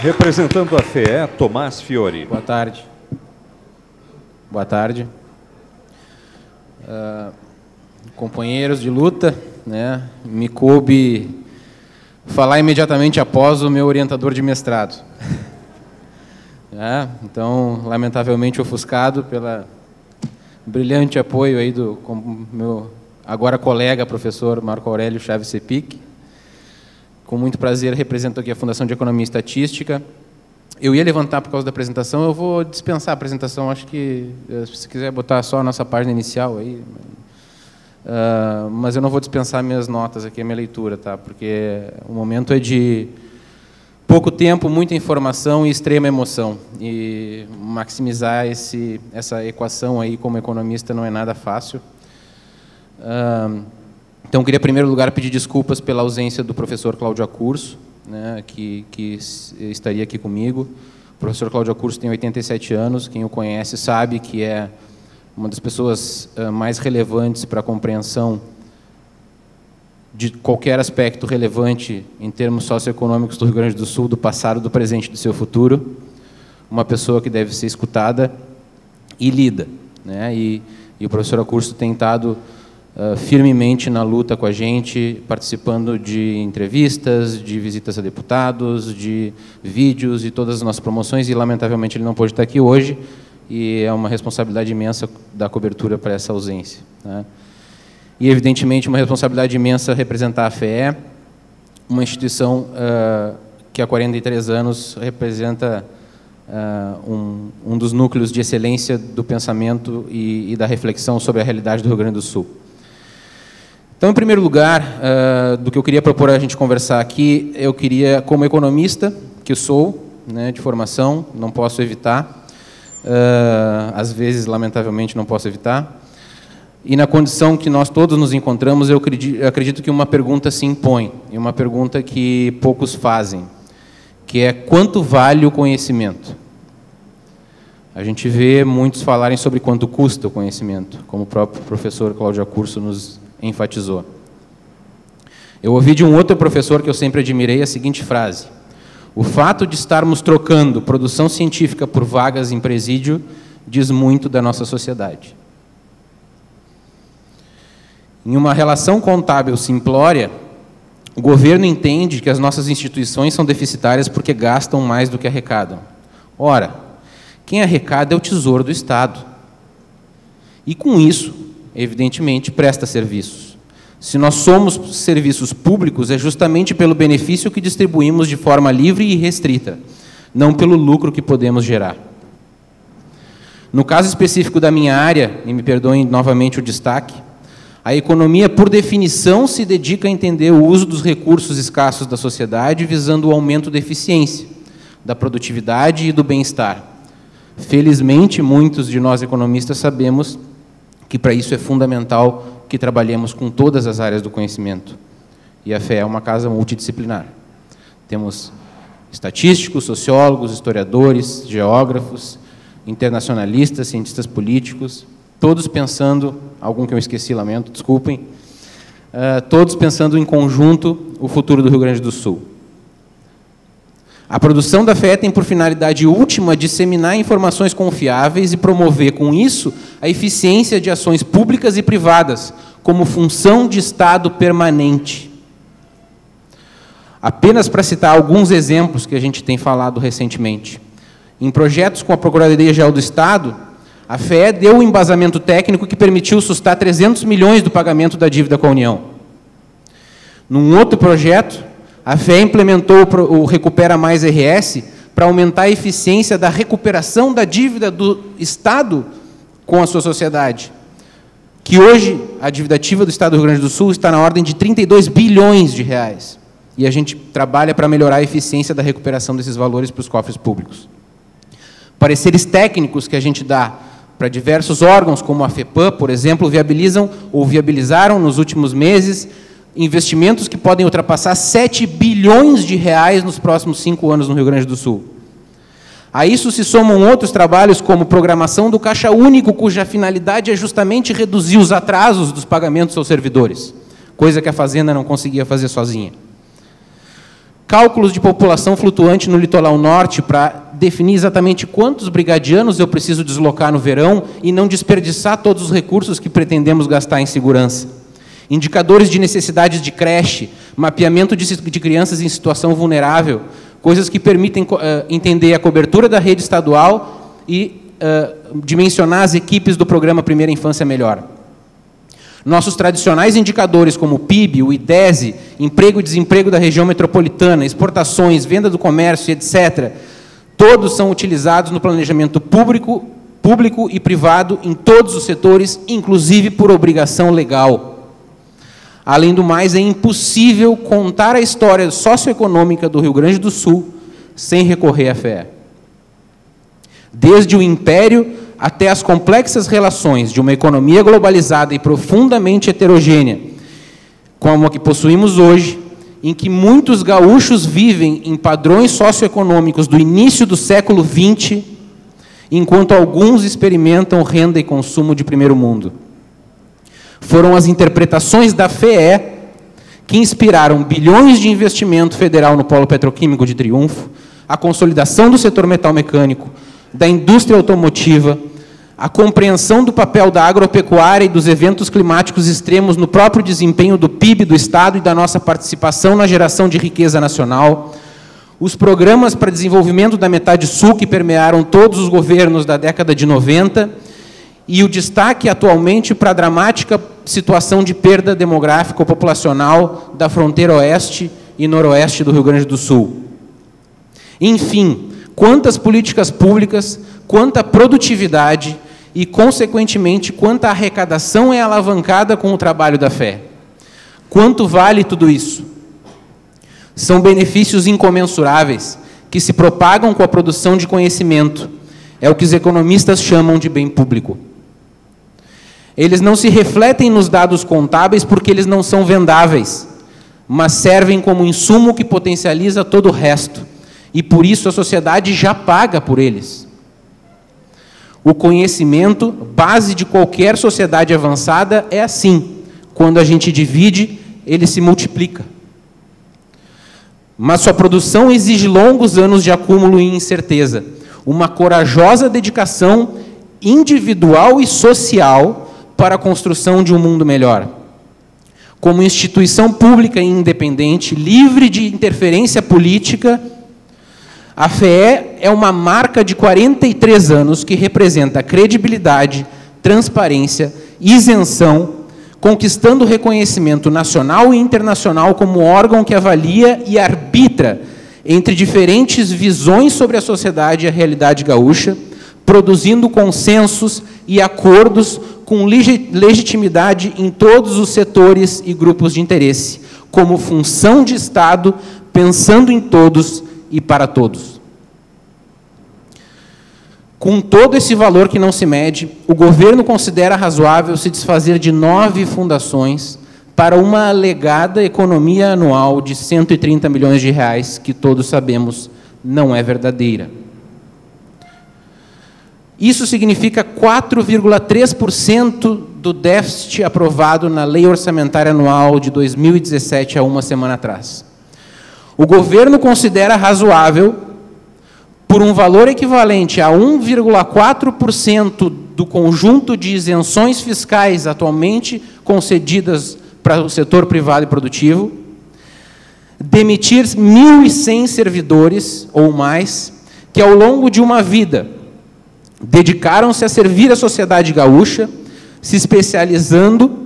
Representando a FEE, Tomás Fiori. Boa tarde. Boa tarde. Companheiros de luta, né, me coube falar imediatamente após o meu orientador de mestrado. Então, lamentavelmente ofuscado pela brilhante apoio aí do meu agora colega, professor Marco Aurélio Chaves Sepic. Com muito prazer represento aqui a Fundação de Economia e Estatística. Eu ia levantar por causa da apresentação, eu vou dispensar a apresentação, acho que, se quiser botar só a nossa página inicial aí, mas eu não vou dispensar minhas notas aqui, a minha leitura, tá? Porque o momento é de pouco tempo, muita informação e extrema emoção, e maximizar essa equação aí como economista não é nada fácil. Então, eu queria, em primeiro lugar, pedir desculpas pela ausência do professor Cláudio Accurso, né, que estaria aqui comigo. O professor Cláudio Accurso tem 87 anos, quem o conhece sabe que é uma das pessoas mais relevantes para a compreensão de qualquer aspecto relevante em termos socioeconômicos do Rio Grande do Sul, do passado, do presente e do seu futuro. Uma pessoa que deve ser escutada e lida, né? E o professor Accurso tem estado firmemente na luta com a gente, participando de entrevistas, de visitas a deputados, de vídeos e todas as nossas promoções, e lamentavelmente ele não pôde estar aqui hoje, e é uma responsabilidade imensa dar cobertura para essa ausência, né? E, evidentemente, uma responsabilidade imensa representar a FEE, uma instituição que há 43 anos representa um dos núcleos de excelência do pensamento e da reflexão sobre a realidade do Rio Grande do Sul. Então, em primeiro lugar, do que eu queria propor a gente conversar aqui, eu queria, como economista, que eu sou, né, de formação, não posso evitar, às vezes, lamentavelmente, não posso evitar, e na condição que nós todos nos encontramos, eu acredito que uma pergunta se impõe, e uma pergunta que poucos fazem, que é: quanto vale o conhecimento? A gente vê muitos falarem sobre quanto custa o conhecimento, como o próprio professor Cláudio Accurso nos enfatizou. Eu ouvi de um outro professor que eu sempre admirei a seguinte frase: o fato de estarmos trocando produção científica por vagas em presídio diz muito da nossa sociedade. Em uma relação contábil simplória, o governo entende que as nossas instituições são deficitárias porque gastam mais do que arrecadam. Ora, quem arrecada é o Tesouro do Estado. E com isso, evidentemente, presta serviços. Se nós somos serviços públicos, é justamente pelo benefício que distribuímos de forma livre e restrita, não pelo lucro que podemos gerar. No caso específico da minha área, e me perdoem novamente o destaque, a economia, por definição, se dedica a entender o uso dos recursos escassos da sociedade, visando o aumento da eficiência, da produtividade e do bem-estar. Felizmente, muitos de nós economistas sabemos que para isso é fundamental que trabalhemos com todas as áreas do conhecimento. E a FEE é uma casa multidisciplinar. Temos estatísticos, sociólogos, historiadores, geógrafos, internacionalistas, cientistas políticos, todos pensando, algum que eu esqueci, lamento, desculpem, todos pensando em conjunto o futuro do Rio Grande do Sul. A produção da FEE tem por finalidade última disseminar informações confiáveis e promover, com isso, a eficiência de ações públicas e privadas, como função de Estado permanente. Apenas para citar alguns exemplos que a gente tem falado recentemente. Em projetos com a Procuradoria-Geral do Estado, a FEE deu o embasamento técnico que permitiu sustar 300 milhões do pagamento da dívida com a União. Num outro projeto, a FEE implementou o Recupera Mais RS para aumentar a eficiência da recuperação da dívida do Estado com a sua sociedade, que hoje a dívida ativa do Estado do Rio Grande do Sul está na ordem de 32 bilhões de reais. E a gente trabalha para melhorar a eficiência da recuperação desses valores para os cofres públicos. Pareceres técnicos que a gente dá para diversos órgãos, como a FEPAM, por exemplo, viabilizam ou viabilizaram nos últimos meses investimentos que podem ultrapassar 7 bilhões de reais nos próximos 5 anos no Rio Grande do Sul. A isso se somam outros trabalhos, como programação do Caixa Único, cuja finalidade é justamente reduzir os atrasos dos pagamentos aos servidores, coisa que a Fazenda não conseguia fazer sozinha. cálculos de população flutuante no litoral norte para definir exatamente quantos brigadianos eu preciso deslocar no verão e não desperdiçar todos os recursos que pretendemos gastar em segurança. Indicadores de necessidades de creche, mapeamento de crianças em situação vulnerável, coisas que permitem entender a cobertura da rede estadual e dimensionar as equipes do programa Primeira Infância Melhor. Nossos tradicionais indicadores como o PIB, o IDESE, emprego e desemprego da região metropolitana, exportações, venda do comércio, etc., todos são utilizados no planejamento público e privado em todos os setores, inclusive por obrigação legal. Além do mais, é impossível contar a história socioeconômica do Rio Grande do Sul sem recorrer à FE. Desde o Império até as complexas relações de uma economia globalizada e profundamente heterogênea, como a que possuímos hoje, em que muitos gaúchos vivem em padrões socioeconômicos do início do século XX, enquanto alguns experimentam renda e consumo de primeiro mundo. Foram as interpretações da FE que inspiraram bilhões de investimento federal no polo petroquímico de Triunfo, a consolidação do setor metal-mecânico, da indústria automotiva, a compreensão do papel da agropecuária e dos eventos climáticos extremos no próprio desempenho do PIB do Estado e da nossa participação na geração de riqueza nacional, os programas para desenvolvimento da metade sul que permearam todos os governos da década de 90 e o destaque atualmente para a dramática situação de perda demográfico-populacional da fronteira oeste e noroeste do Rio Grande do Sul. Enfim, quantas políticas públicas, quanta produtividade e, consequentemente, quanta arrecadação é alavancada com o trabalho da FE. Quanto vale tudo isso? São benefícios incomensuráveis que se propagam com a produção de conhecimento. É o que os economistas chamam de bem público. Eles não se refletem nos dados contábeis porque eles não são vendáveis, mas servem como insumo que potencializa todo o resto. E por isso a sociedade já paga por eles. O conhecimento, base de qualquer sociedade avançada, é assim. Quando a gente divide, ele se multiplica. Mas sua produção exige longos anos de acúmulo e incerteza, uma corajosa dedicação individual e social para a construção de um mundo melhor. Como instituição pública e independente, livre de interferência política, a FE é uma marca de 43 anos que representa credibilidade, transparência, isenção, conquistando reconhecimento nacional e internacional como órgão que avalia e arbitra entre diferentes visões sobre a sociedade e a realidade gaúcha, produzindo consensos e acordos com legitimidade em todos os setores e grupos de interesse, como função de Estado, pensando em todos e para todos. Com todo esse valor que não se mede, o governo considera razoável se desfazer de 9 fundações para uma alegada economia anual de 130 milhões de reais, que todos sabemos não é verdadeira. Isso significa 4,3% do déficit aprovado na Lei Orçamentária Anual de 2017, há uma semana atrás. O governo considera razoável, por um valor equivalente a 1,4% do conjunto de isenções fiscais atualmente concedidas para o setor privado e produtivo, demitir 1.100 servidores ou mais, que ao longo de uma vida dedicaram-se a servir a sociedade gaúcha, se especializando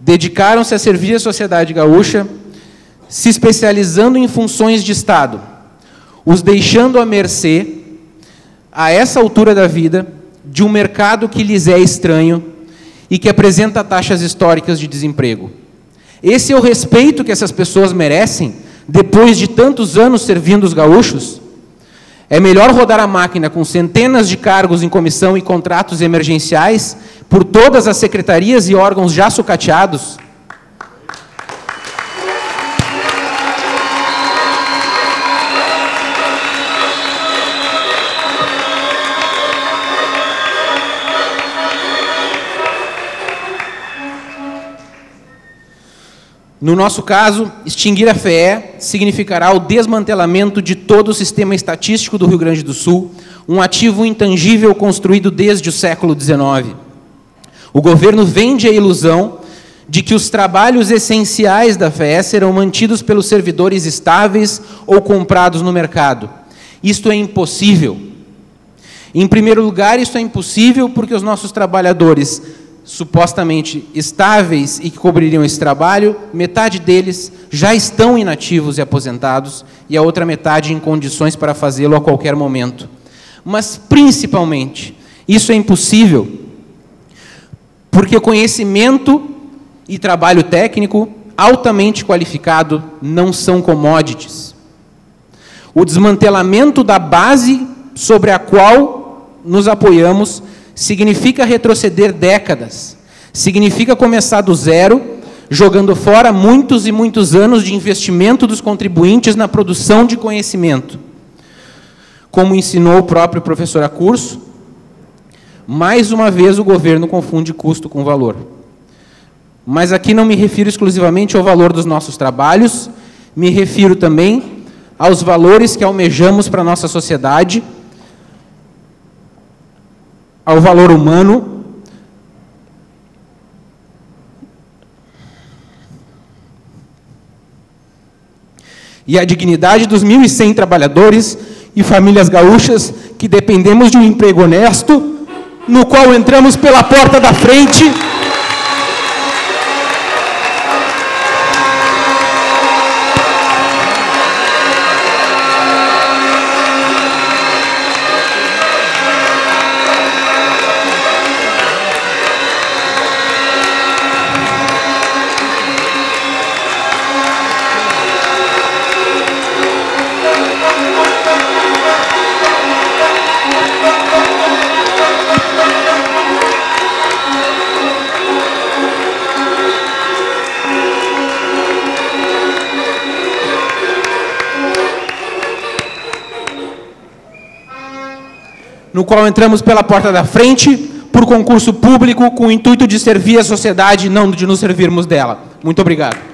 dedicaram-se a servir a sociedade gaúcha, se especializando em funções de Estado, os deixando à mercê, a essa altura da vida, de um mercado que lhes é estranho e que apresenta taxas históricas de desemprego. Esse é o respeito que essas pessoas merecem, depois de tantos anos servindo os gaúchos? É melhor rodar a máquina com centenas de cargos em comissão e contratos emergenciais por todas as secretarias e órgãos já sucateados? No nosso caso, extinguir a FEE significará o desmantelamento de todo o sistema estatístico do Rio Grande do Sul, um ativo intangível construído desde o século XIX. O governo vende a ilusão de que os trabalhos essenciais da FEE serão mantidos pelos servidores estáveis ou comprados no mercado. Isto é impossível. Em primeiro lugar, isso é impossível porque os nossos trabalhadores supostamente estáveis e que cobririam esse trabalho, metade deles já estão inativos e aposentados, e a outra metade em condições para fazê-lo a qualquer momento. Mas, principalmente, isso é impossível porque o conhecimento e trabalho técnico altamente qualificado não são commodities. O desmantelamento da base sobre a qual nos apoiamos significa retroceder décadas, significa começar do zero, jogando fora muitos e muitos anos de investimento dos contribuintes na produção de conhecimento. Como ensinou o próprio professor Accurso, mais uma vez o governo confunde custo com valor. Mas aqui não me refiro exclusivamente ao valor dos nossos trabalhos, me refiro também aos valores que almejamos para a nossa sociedade, ao valor humano, e à dignidade dos 1.100 trabalhadores e famílias gaúchas que dependemos de um emprego honesto, no qual entramos pela porta da frente no qual entramos pela porta da frente, por concurso público, com o intuito de servir a sociedade, não de nos servirmos dela. Muito obrigado.